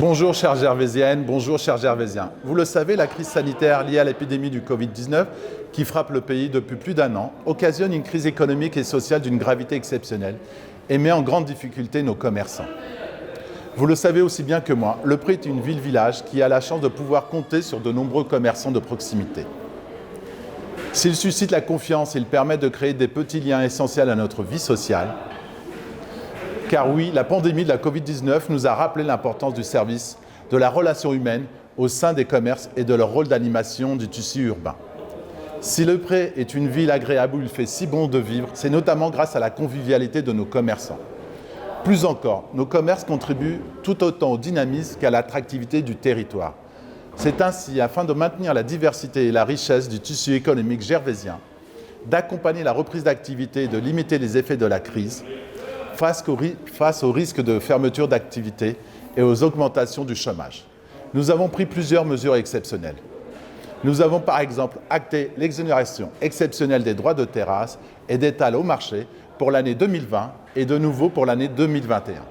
Bonjour chères Gervaisiennes, bonjour chers Gervaisiens. Vous le savez, la crise sanitaire liée à l'épidémie du Covid-19 qui frappe le pays depuis plus d'un an occasionne une crise économique et sociale d'une gravité exceptionnelle et met en grande difficulté nos commerçants. Vous le savez aussi bien que moi, Le Pré est une ville-village qui a la chance de pouvoir compter sur de nombreux commerçants de proximité. S'il suscite la confiance, il permet de créer des petits liens essentiels à notre vie sociale. Car oui, la pandémie de la Covid-19 nous a rappelé l'importance du service, de la relation humaine au sein des commerces et de leur rôle d'animation du tissu urbain. Si Le Pré est une ville agréable où il fait si bon de vivre, c'est notamment grâce à la convivialité de nos commerçants. Plus encore, nos commerces contribuent tout autant au dynamisme qu'à l'attractivité du territoire. C'est ainsi, afin de maintenir la diversité et la richesse du tissu économique gervaisien, d'accompagner la reprise d'activité et de limiter les effets de la crise, face aux risques de fermeture d'activité et aux augmentations du chômage. Nous avons pris plusieurs mesures exceptionnelles. Nous avons par exemple acté l'exonération exceptionnelle des droits de terrasse et d'étal au marché pour l'année 2020 et de nouveau pour l'année 2021.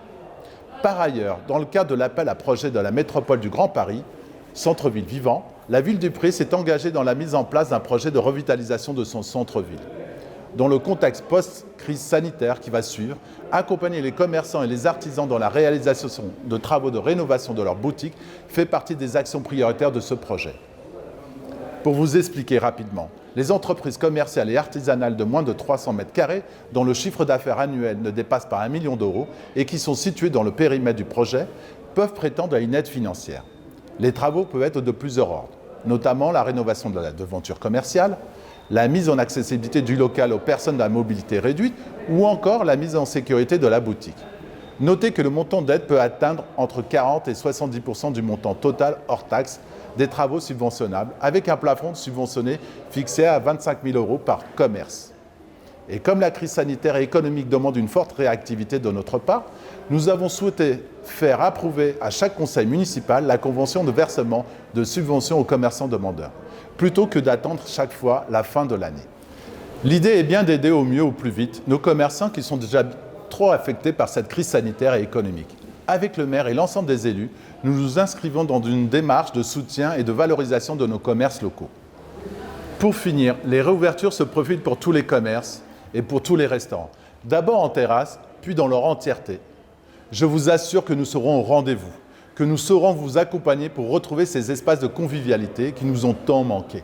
Par ailleurs, dans le cadre de l'appel à projet de la métropole du Grand Paris, centre-ville vivant, la ville du Pré s'est engagée dans la mise en place d'un projet de revitalisation de son centre-ville. Dans le contexte post-crise sanitaire qui va suivre, accompagner les commerçants et les artisans dans la réalisation de travaux de rénovation de leurs boutiques fait partie des actions prioritaires de ce projet. Pour vous expliquer rapidement, les entreprises commerciales et artisanales de moins de 300 mètres carrés, dont le chiffre d'affaires annuel ne dépasse pas 1 million d'euros et qui sont situées dans le périmètre du projet, peuvent prétendre à une aide financière. Les travaux peuvent être de plusieurs ordres, notamment la rénovation de la devanture commerciale, la mise en accessibilité du local aux personnes à mobilité réduite ou encore la mise en sécurité de la boutique. Notez que le montant d'aide peut atteindre entre 40 et 70% du montant total hors taxe des travaux subventionnables, avec un plafond subventionné fixé à 25 000 € par commerce. Et comme la crise sanitaire et économique demande une forte réactivité de notre part, nous avons souhaité faire approuver à chaque conseil municipal la convention de versement de subventions aux commerçants demandeurs, plutôt que d'attendre chaque fois la fin de l'année. L'idée est bien d'aider au mieux, au plus vite, nos commerçants qui sont déjà trop affectés par cette crise sanitaire et économique. Avec le maire et l'ensemble des élus, nous nous inscrivons dans une démarche de soutien et de valorisation de nos commerces locaux. Pour finir, les réouvertures se profilent pour tous les commerces et pour tous les restaurants, d'abord en terrasse, puis dans leur entièreté. Je vous assure que nous serons au rendez-vous, que nous saurons vous accompagner pour retrouver ces espaces de convivialité qui nous ont tant manqué.